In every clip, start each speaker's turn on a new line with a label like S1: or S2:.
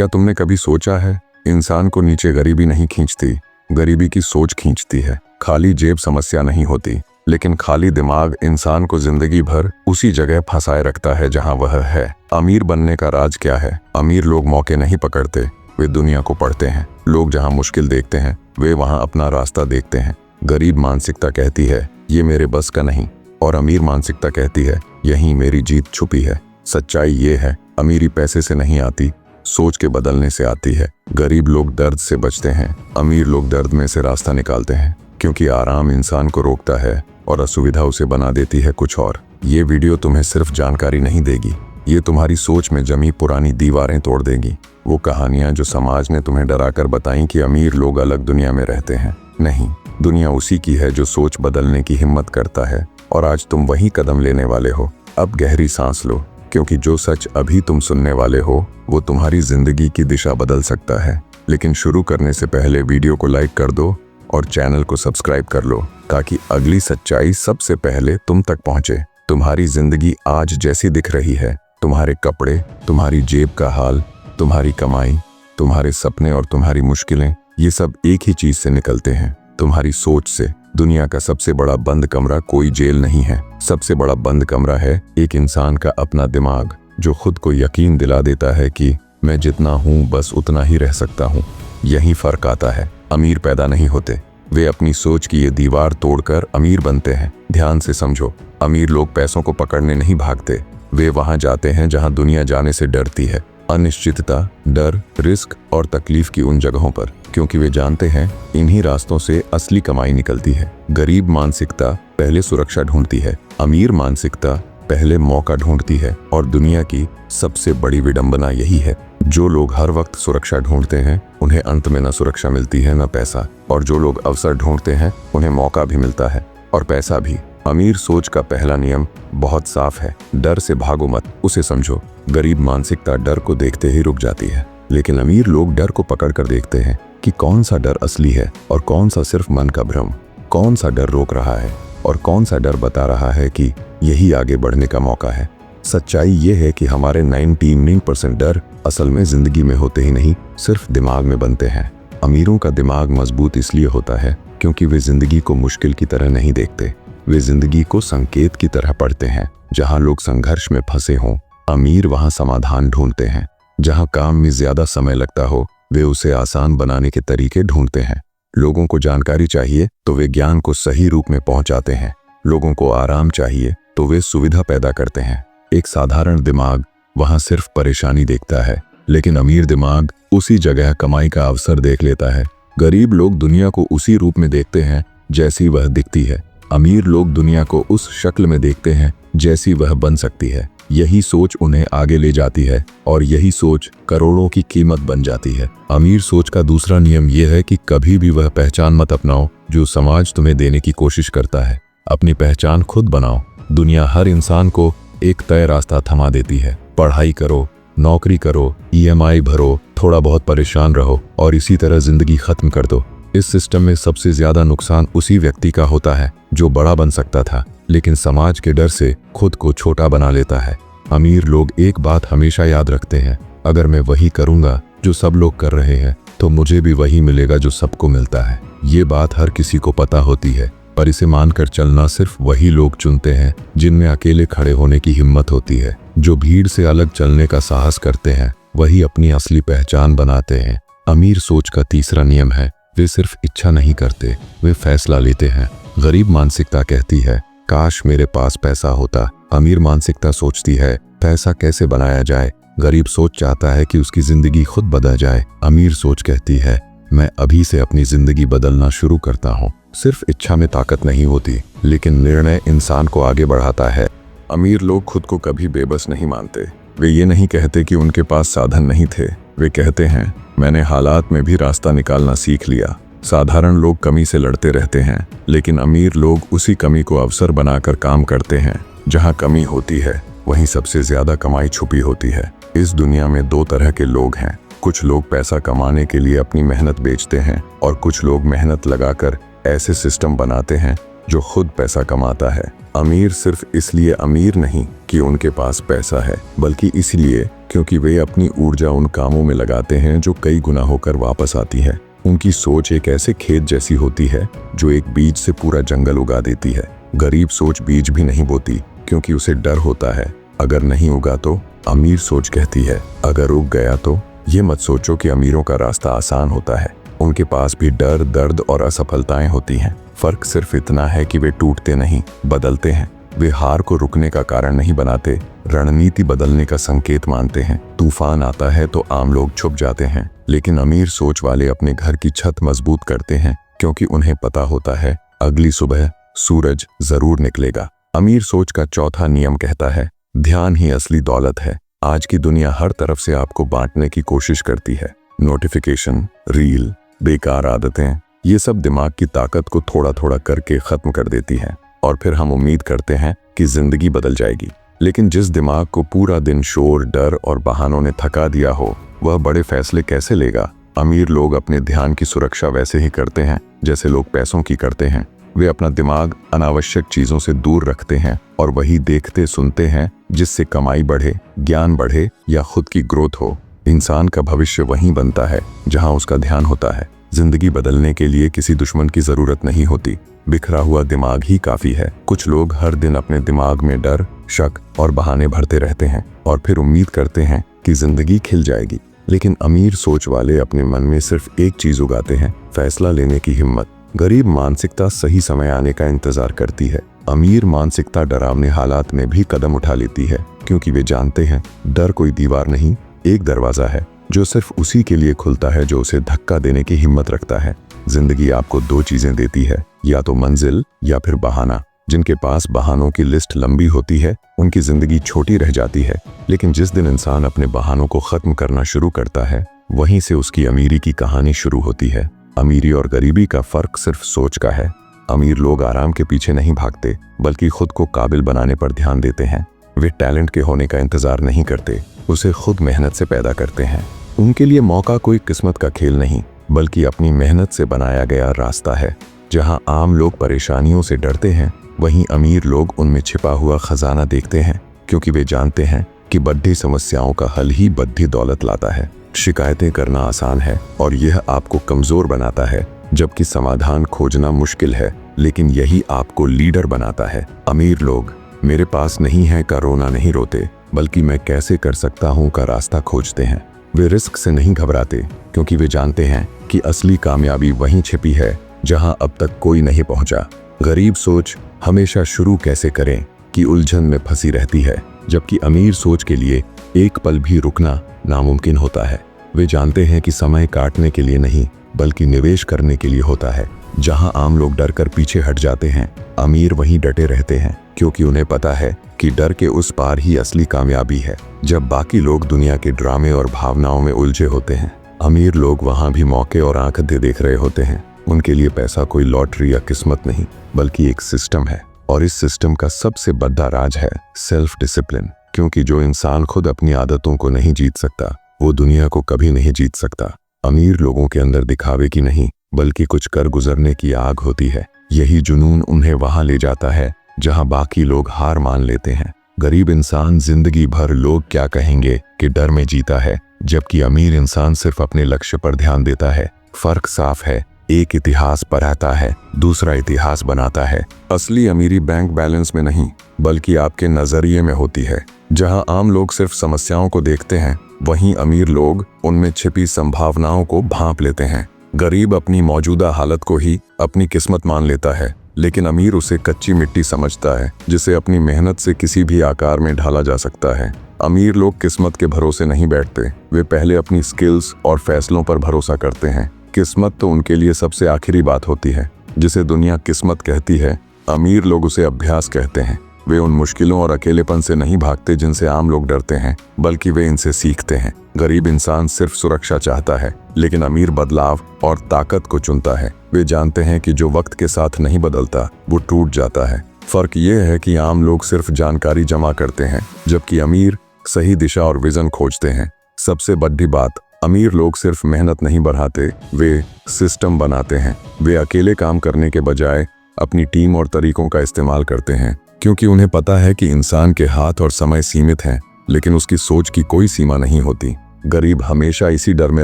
S1: क्या तुमने कभी सोचा है, इंसान को नीचे गरीबी नहीं खींचती, गरीबी की सोच खींचती है। खाली जेब समस्या नहीं होती, लेकिन खाली दिमाग इंसान को जिंदगी भर उसी जगह फंसाए रखता है जहां वह है। अमीर बनने का राज क्या है? अमीर लोग मौके नहीं पकड़ते, वे दुनिया को पढ़ते हैं। लोग जहां मुश्किल देखते हैं, वे वहां अपना रास्ता देखते हैं। गरीब मानसिकता कहती है ये मेरे बस का नहीं, और अमीर मानसिकता कहती है यहीं मेरी जीत छुपी है। सच्चाई ये है, अमीरी पैसे से नहीं आती, सोच के बदलने से आती है। गरीब लोग दर्द से बचते हैं, अमीर लोग दर्द में से रास्ता निकालते हैं, क्योंकि आराम इंसान को रोकता है और असुविधा उसे बना देती है कुछ और। ये वीडियो तुम्हें सिर्फ जानकारी नहीं देगी, ये तुम्हारी सोच में जमी पुरानी दीवारें तोड़ देगी। वो कहानियां जो समाज ने तुम्हें डराकर बताई कि अमीर लोग अलग दुनिया में रहते हैं, नहीं, दुनिया उसी की है जो सोच बदलने की हिम्मत करता है। और आज तुम वही कदम लेने वाले हो। अब गहरी सांस लो, क्योंकि जो सच अभी तुम सुनने वाले हो वो तुम्हारी जिंदगी की दिशा बदल सकता है। लेकिन शुरू करने से पहले वीडियो को लाइक कर दो और चैनल को सब्सक्राइब कर लो, ताकि अगली सच्चाई सबसे पहले तुम तक पहुंचे। तुम्हारी जिंदगी आज जैसी दिख रही है, तुम्हारे कपड़े, तुम्हारी जेब का हाल, तुम्हारी कमाई, तुम्हारे सपने और तुम्हारी मुश्किलें, ये सब एक ही चीज से निकलते हैं, तुम्हारी सोच से। दुनिया का सबसे बड़ा बंद कमरा कोई जेल नहीं है, सबसे बड़ा बंद कमरा है एक इंसान का अपना दिमाग, जो खुद को यकीन दिला देता है कि मैं जितना हूँ बस उतना ही रह सकता हूँ। यही फर्क आता है। अमीर पैदा नहीं होते, वे अपनी सोच की ये दीवार तोड़कर अमीर बनते हैं। ध्यान से समझो, अमीर लोग पैसों को पकड़ने नहीं भागते, वे वहां जाते हैं जहां दुनिया जाने से डरती है। अनिश्चितता, डर, रिस्क और तकलीफ की उन जगहों पर, क्योंकि वे जानते हैं इन्हीं रास्तों से असली कमाई निकलती है। गरीब मानसिकता पहले सुरक्षा ढूंढती है, अमीर मानसिकता पहले मौका ढूंढती है। और दुनिया की सबसे बड़ी विडंबना यही है, जो लोग हर वक्त सुरक्षा ढूंढते हैं उन्हें अंत में न सुरक्षा मिलती है न पैसा, और जो लोग अवसर ढूंढते हैं उन्हें मौका भी मिलता है और पैसा भी। अमीर सोच का पहला नियम बहुत साफ है, डर से भागो मत, उसे समझो। गरीब मानसिकता डर को देखते ही रुक जाती है, लेकिन अमीर लोग डर को पकड़ कर देखते हैं कि कौन सा डर असली है और कौन सा सिर्फ मन का भ्रम, कौन सा डर रोक रहा है और कौन सा डर बता रहा है कि यही आगे बढ़ने का मौका है। सच्चाई ये है कि हमारे 99% डर असल में जिंदगी में होते ही नहीं, सिर्फ दिमाग में बनते हैं। अमीरों का दिमाग मजबूत इसलिए होता है क्योंकि वे जिंदगी को मुश्किल की तरह नहीं देखते, वे जिंदगी को संकेत की तरह पढ़ते हैं। जहां लोग संघर्ष में फंसे हों, अमीर वहां समाधान ढूंढते हैं। जहां काम में ज्यादा समय लगता हो, वे उसे आसान बनाने के तरीके ढूंढते हैं। लोगों को जानकारी चाहिए तो वे ज्ञान को सही रूप में पहुंचाते हैं। लोगों को आराम चाहिए तो वे सुविधा पैदा करते हैं। एक साधारण दिमाग वहां सिर्फ परेशानी देखता है, लेकिन अमीर दिमाग उसी जगह कमाई का अवसर देख लेता है। गरीब लोग दुनिया को उसी रूप में देखते हैं जैसी वह दिखती है, अमीर लोग दुनिया को उस शक्ल में देखते हैं जैसी वह बन सकती है। यही सोच उन्हें आगे ले जाती है और यही सोच करोड़ों की कीमत बन जाती है। अमीर सोच का दूसरा नियम यह है कि कभी भी वह पहचान मत अपनाओ जो समाज तुम्हें देने की कोशिश करता है। अपनी पहचान खुद बनाओ। दुनिया हर इंसान को एक तय रास्ता थमा देती है, पढ़ाई करो, नौकरी करो, EMI भरो, थोड़ा बहुत परेशान रहो और इसी तरह जिंदगी खत्म कर दो। इस सिस्टम में सबसे ज्यादा नुकसान उसी व्यक्ति का होता है जो बड़ा बन सकता था, लेकिन समाज के डर से खुद को छोटा बना लेता है। अमीर लोग एक बात हमेशा याद रखते हैं, अगर मैं वही करूंगा जो सब लोग कर रहे हैं तो मुझे भी वही मिलेगा जो सबको मिलता है। ये बात हर किसी को पता होती है, पर इसे मानकर चलना सिर्फ वही लोग चुनते हैं जिनमें अकेले खड़े होने की हिम्मत होती है। जो भीड़ से अलग चलने का साहस करते हैं वही अपनी असली पहचान बनाते हैं। अमीर सोच का तीसरा नियम है, वे सिर्फ इच्छा नहीं करते, वे फैसला लेते हैं। गरीब मानसिकता कहती है काश मेरे पास पैसा होता, अमीर मानसिकता सोचती है पैसा कैसे बनाया जाए। गरीब सोच चाहता है कि उसकी जिंदगी खुद बदल जाए, अमीर सोच कहती है मैं अभी से अपनी जिंदगी बदलना शुरू करता हूँ। सिर्फ इच्छा में ताकत नहीं होती, लेकिन निर्णय इंसान को आगे बढ़ाता है। अमीर लोग खुद को कभी बेबस नहीं मानते। वे ये नहीं कहते कि उनके पास साधन नहीं थे, वे कहते हैं मैंने हालात में भी रास्ता निकालना सीख लिया। साधारण लोग कमी से लड़ते रहते हैं, लेकिन अमीर लोग उसी कमी को अवसर बनाकर काम करते हैं। जहाँ कमी होती है वहीं सबसे ज्यादा कमाई छुपी होती है। इस दुनिया में दो तरह के लोग हैं, कुछ लोग पैसा कमाने के लिए अपनी मेहनत बेचते हैं और कुछ लोग मेहनत लगाकर ऐसे सिस्टम बनाते हैं जो खुद पैसा कमाता है। अमीर सिर्फ इसलिए अमीर नहीं कि उनके पास पैसा है, बल्कि इसलिए क्योंकि वे अपनी ऊर्जा उन कामों में लगाते हैं जो कई गुना होकर वापस आती है। उनकी सोच एक ऐसे खेत जैसी होती है जो एक बीज से पूरा जंगल उगा देती है। गरीब सोच बीज भी नहीं बोती क्योंकि उसे डर होता है अगर नहीं उगा तो। अमीर सोच कहती है अगर उग गया तो। ये मत सोचो कि अमीरों का रास्ता आसान होता है, उनके पास भी डर, दर्द और असफलताएं होती हैं। फर्क सिर्फ इतना है कि वे टूटते नहीं, बदलते हैं। वे हार को रुकने का कारण नहीं बनाते, रणनीति बदलने का संकेत मानते हैं। तूफान आता है तो आम लोग छुप जाते हैं, लेकिन अमीर सोच वाले अपने घर की छत मजबूत करते हैं क्योंकि उन्हें पता होता है अगली सुबह सूरज जरूर निकलेगा। अमीर सोच का चौथा नियम कहता है ध्यान ही असली दौलत है। आज की दुनिया हर तरफ से आपको बांटने की कोशिश करती है। नोटिफिकेशन, रील, बेकार आदतें, ये सब दिमाग की ताकत को थोड़ा थोड़ा करके खत्म कर देती है और फिर हम उम्मीद करते हैं कि जिंदगी बदल जाएगी। लेकिन जिस दिमाग को पूरा दिन शोर, डर और बहानों ने थका दिया हो, वह बड़े फैसले कैसे लेगा? अमीर लोग अपने ध्यान की सुरक्षा वैसे ही करते हैं जैसे लोग पैसों की करते हैं। वे अपना दिमाग अनावश्यक चीजों से दूर रखते हैं और वही देखते सुनते हैं जिससे कमाई बढ़े, ज्ञान बढ़े या खुद की ग्रोथ हो। इंसान का भविष्य वहीं बनता है जहां उसका ध्यान होता है। जिंदगी बदलने के लिए किसी दुश्मन की जरूरत नहीं होती, बिखरा हुआ दिमाग ही काफी है। कुछ लोग हर दिन अपने दिमाग में डर, शक और बहाने भरते रहते हैं और फिर उम्मीद करते हैं कि जिंदगी खिल जाएगी। लेकिन अमीर सोच वाले अपने मन में सिर्फ एक चीज उगाते हैं, फैसला लेने की हिम्मत। गरीब मानसिकता सही समय आने का इंतजार करती है। अमीर मानसिकता डरावने हालात में भी कदम उठा लेती है क्योंकि वे जानते हैं डर कोई दीवार नहीं, एक दरवाजा है जो सिर्फ उसी के लिए खुलता है जो उसे धक्का देने की हिम्मत रखता है। जिंदगी आपको दो चीजें देती है, या तो मंजिल या फिर बहाना। जिनके पास बहानों की लिस्ट लंबी होती है उनकी जिंदगी छोटी रह जाती है, लेकिन जिस दिन इंसान अपने बहानों को खत्म करना शुरू करता है वहीं से उसकी अमीरी की कहानी शुरू होती है। अमीरी और गरीबी का फर्क सिर्फ सोच का है। अमीर लोग आराम के पीछे नहीं भागते बल्कि खुद को काबिल बनाने पर ध्यान देते हैं। वे टैलेंट के होने का इंतजार नहीं करते, उसे खुद मेहनत से पैदा करते हैं। उनके लिए मौका कोई किस्मत का खेल नहीं बल्कि अपनी मेहनत से बनाया गया रास्ता है। जहां आम लोग परेशानियों से डरते हैं वहीं अमीर लोग उनमें छिपा हुआ खजाना देखते हैं क्योंकि वे जानते हैं कि बड़ी समस्याओं का हल ही बड़ी दौलत लाता है। शिकायतें करना आसान है और यह आपको कमजोर बनाता है, जबकि समाधान खोजना मुश्किल है, लेकिन यही आपको लीडर बनाता है। अमीर लोग मेरे पास नहीं है का रोना नहीं रोते बल्कि मैं कैसे कर सकता हूं का रास्ता खोजते हैं। वे रिस्क से नहीं घबराते क्योंकि वे जानते हैं कि असली कामयाबी वहीं छिपी है जहां अब तक कोई नहीं पहुंचा। गरीब सोच हमेशा शुरू कैसे करें कि उलझन में फंसी रहती है, जबकि अमीर सोच के लिए एक पल भी रुकना नामुमकिन होता है। वे जानते हैं कि समय काटने के लिए नहीं बल्कि निवेश करने के लिए होता है। जहां आम लोग डर कर पीछे हट जाते हैं, अमीर वहीं डटे रहते हैं क्योंकि उन्हें पता है कि डर के उस पार ही असली कामयाबी है। जब बाकी लोग दुनिया के ड्रामे और भावनाओं में उलझे होते हैं, अमीर लोग वहां भी मौके और आंखें देख रहे होते हैं। उनके लिए पैसा कोई लॉटरी या किस्मत नहीं बल्कि एक सिस्टम है, और इस सिस्टम का सबसे बड़ा राज है सेल्फ डिसिप्लिन। क्योंकि जो इंसान खुद अपनी आदतों को नहीं जीत सकता वो दुनिया को कभी नहीं जीत सकता। अमीर लोगों के अंदर दिखावे की नहीं बल्कि कुछ कर गुजरने की आग होती है। यही जुनून उन्हें वहां ले जाता है जहां बाकी लोग हार मान लेते हैं। गरीब इंसान जिंदगी भर लोग क्या कहेंगे कि डर में जीता है, जबकि अमीर इंसान सिर्फ अपने लक्ष्य पर ध्यान देता है। फर्क साफ है, एक इतिहास पढ़ाता है, दूसरा इतिहास बनाता है। असली अमीरी बैंक बैलेंस में नहीं बल्कि आपके नजरिए में होती है। जहां आम लोग सिर्फ समस्याओं को देखते हैं वहीं अमीर लोग उनमें छिपी संभावनाओं को भांप लेते हैं। गरीब अपनी मौजूदा हालत को ही अपनी किस्मत मान लेता है, लेकिन अमीर उसे कच्ची मिट्टी समझता है जिसे अपनी मेहनत से किसी भी आकार में ढाला जा सकता है। अमीर लोग किस्मत के भरोसे नहीं बैठते, वे पहले अपनी स्किल्स और फैसलों पर भरोसा करते हैं। किस्मत तो उनके लिए सबसे आखिरी बात होती है। जिसे दुनिया किस्मत कहती है, अमीर लोग उसे अभ्यास कहते हैं। वे उन मुश्किलों और अकेलेपन से नहीं भागते जिनसे आम लोग डरते हैं, बल्कि वे इनसे सीखते हैं। गरीब इंसान सिर्फ सुरक्षा चाहता है, लेकिन अमीर बदलाव और ताकत को चुनता है। वे जानते हैं कि जो वक्त के साथ नहीं बदलता वो टूट जाता है। फर्क ये है कि आम लोग सिर्फ जानकारी जमा करते हैं, जबकि अमीर सही दिशा और विजन खोजते हैं। सबसे बड़ी बात, अमीर लोग सिर्फ मेहनत नहीं बढ़ाते, वे सिस्टम बनाते हैं। वे अकेले काम करने के बजाय अपनी टीम और तरीकों का इस्तेमाल करते हैं क्योंकि उन्हें पता है कि इंसान के हाथ और समय सीमित हैं, लेकिन उसकी सोच की कोई सीमा नहीं होती। गरीब हमेशा इसी डर में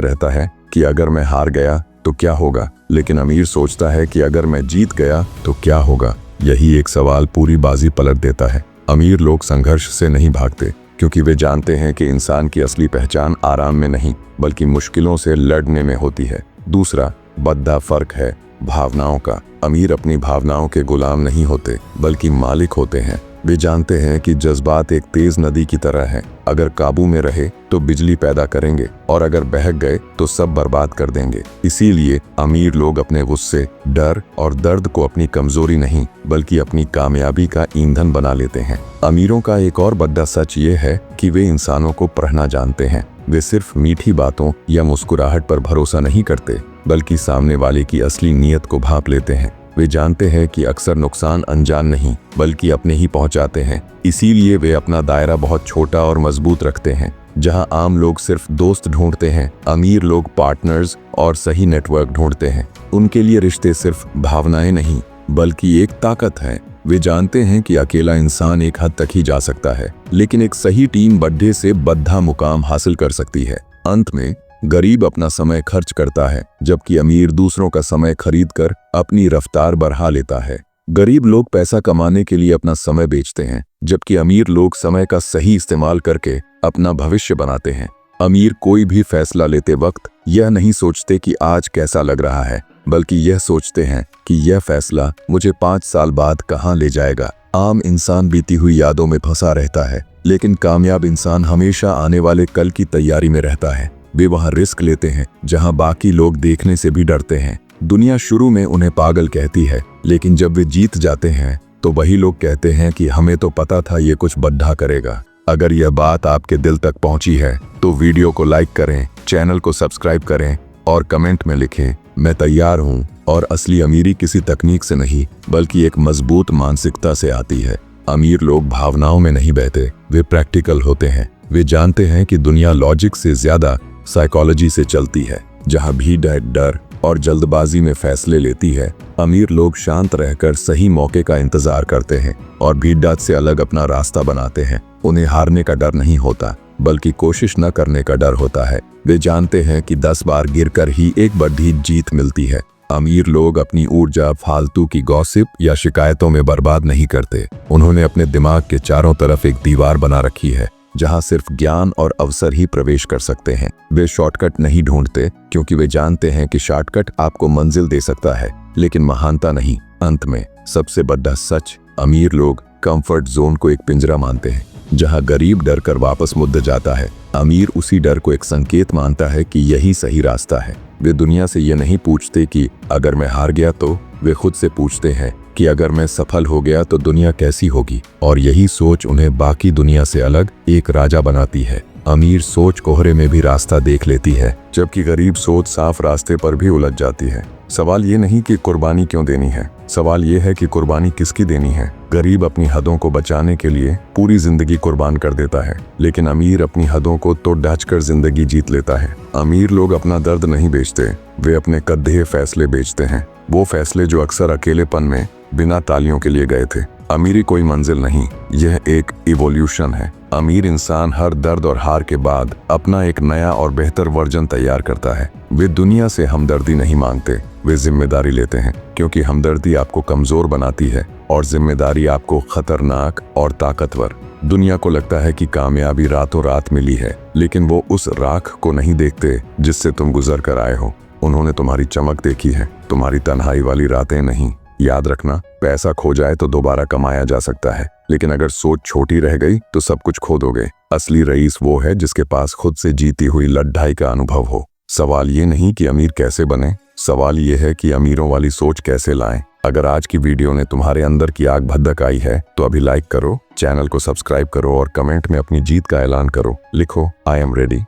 S1: रहता है कि अगर मैं हार गया तो क्या होगा, लेकिन अमीर सोचता है कि अगर मैं जीत गया तो क्या होगा। यही एक सवाल पूरी बाजी पलट देता है। अमीर लोग संघर्ष से नहीं भागते, क्योंकि वे जानते हैं कि इंसान की असली पहचान आराम में नहीं बल्कि मुश्किलों से लड़ने में होती है। दूसरा बड़ा फर्क है भावनाओं का। अमीर अपनी भावनाओं के गुलाम नहीं होते बल्कि मालिक होते हैं। वे जानते हैं कि जज्बात एक तेज नदी की तरह हैं। अगर काबू में रहे तो बिजली पैदा करेंगे और अगर बहक गए तो सब बर्बाद कर देंगे। इसीलिए अमीर लोग अपने गुस्से, डर और दर्द को अपनी कमजोरी नहीं बल्कि अपनी कामयाबी का ईंधन बना लेते हैं। अमीरों का एक और बड़ा सच ये है कि वे इंसानों को पढ़ना जानते हैं। वे सिर्फ मीठी बातों या मुस्कुराहट पर भरोसा नहीं करते बल्कि सामने वाले की असली नीयत को भांप लेते हैं। वे जानते हैं कि अक्सर नुकसान अनजान नहीं बल्कि अपने ही पहुंचाते हैं। इसीलिए वे अपना दायरा बहुत छोटा और मजबूत रखते हैं। जहां आम लोग सिर्फ दोस्त ढूंढते हैं, अमीर लोग पार्टनर्स और सही नेटवर्क ढूंढते हैं। उनके लिए रिश्ते सिर्फ भावनाएं नहीं बल्कि एक ताकत है। वे जानते हैं कि अकेला इंसान एक हद तक ही जा सकता है, लेकिन एक सही टीम बड़े से बड़ा मुकाम हासिल कर सकती है। अंत में गरीब अपना समय खर्च करता है, जबकि अमीर दूसरों का समय खरीदकर अपनी रफ्तार बढ़ा लेता है। गरीब लोग पैसा कमाने के लिए अपना समय बेचते हैं, जबकि अमीर लोग समय का सही इस्तेमाल करके अपना भविष्य बनाते हैं। अमीर कोई भी फैसला लेते वक्त यह नहीं सोचते कि आज कैसा लग रहा है, बल्कि यह सोचते हैं कि यह फैसला मुझे 5 साल बाद कहां ले जाएगा। आम इंसान बीती हुई यादों में फंसा रहता है, लेकिन कामयाब इंसान हमेशा आने वाले कल की तैयारी में रहता है। वे वहां रिस्क लेते हैं जहां बाकी लोग देखने से भी डरते हैं। दुनिया शुरू में उन्हें पागल कहती है, लेकिन जब वे जीत जाते हैं तो वही लोग कहते हैं कि हमें तो पता था ये कुछ बड़ा करेगा। अगर यह बात आपके दिल तक पहुंची है तो वीडियो को लाइक करें, चैनल को सब्सक्राइब करें और कमेंट में लिखें मैं तैयार हूं। और असली अमीरी किसी तकनीक से नहीं बल्कि एक मजबूत मानसिकता से आती है। अमीर लोग भावनाओं में नहीं बहते, वे प्रैक्टिकल होते हैं। वे जानते हैं कि दुनिया लॉजिक से ज्यादा साइकोलॉजी से चलती है। जहां भीड़ डर और जल्दबाजी में फैसले लेती है, अमीर लोग शांत रहकर सही मौके का इंतजार करते हैं और भीड़ से अलग अपना रास्ता बनाते हैं। उन्हें हारने का डर नहीं होता बल्कि कोशिश न करने का डर होता है। वे जानते हैं कि 10 बार गिरकर ही एक बड़ी जीत मिलती है। अमीर लोग अपनी ऊर्जा फालतू की गॉसिप या शिकायतों में बर्बाद नहीं करते। उन्होंने अपने दिमाग के चारों तरफ एक दीवार बना रखी है जहां सिर्फ ज्ञान और अवसर ही प्रवेश कर सकते हैं। वे शॉर्टकट नहीं ढूंढते क्योंकि वे जानते हैं कि शॉर्टकट आपको मंजिल दे सकता है, लेकिन महानता नहीं। अंत में सबसे बड़ा सच, अमीर लोग कंफर्ट जोन को एक पिंजरा मानते हैं जहां गरीब डर कर वापस मुड़ जाता है। अमीर उसी डर को एक संकेत मानता है कि यही सही रास्ता है। वे दुनिया से ये नहीं पूछते कि अगर मैं हार गया तो, वे खुद से पूछते हैं कि अगर मैं सफल हो गया तो दुनिया कैसी होगी। और यही सोच उन्हें बाकी दुनिया से अलग एक राजा बनाती है। अमीर सोच कोहरे में भी रास्ता देख लेती है, जबकि गरीब सोच साफ रास्ते पर भी उलझ जाती है। सवाल ये नहीं कि कुर्बानी क्यों देनी है, सवाल ये है कि कुर्बानी किसकी देनी है। गरीब अपनी हदों को बचाने के लिए पूरी जिंदगी कुर्बान कर देता है, लेकिन अमीर अपनी हदों को तो डांचकर जिंदगी जीत लेता है। अमीर लोग अपना दर्द नहीं बेचते, वे अपने कद्दे फैसले बेचते हैं। वो फैसले जो अक्सर अकेलेपन में बिना तालियों के लिए गए थे। अमीरी कोई मंजिल नहीं, यह एक इवोल्यूशन है। अमीर इंसान हर दर्द और हार के बाद अपना एक नया और बेहतर वर्जन तैयार करता है। वे दुनिया से हमदर्दी नहीं मांगते, वे जिम्मेदारी लेते हैं, क्योंकि हमदर्दी आपको कमजोर बनाती है और जिम्मेदारी आपको खतरनाक और ताकतवर। दुनिया को लगता है कि कामयाबी रातों रात मिली है, लेकिन वो उस राख को नहीं देखते जिससे तुम गुजर कर आए हो। उन्होंने तुम्हारी चमक देखी है, तुम्हारी तन्हाई वाली रातें नहीं। याद रखना, पैसा खो जाए तो दोबारा कमाया जा सकता है, लेकिन अगर सोच छोटी रह गई तो सब कुछ खो दोगे। असली रईस वो है जिसके पास खुद से जीती हुई लड़ाई का अनुभव हो। सवाल ये नहीं कि अमीर कैसे बने, सवाल ये है कि अमीरों वाली सोच कैसे लाएं। अगर आज की वीडियो ने तुम्हारे अंदर की आग भड़काई है तो अभी लाइक करो, चैनल को सब्सक्राइब करो और कमेंट में अपनी जीत का ऐलान करो। लिखो आई एम रेडी।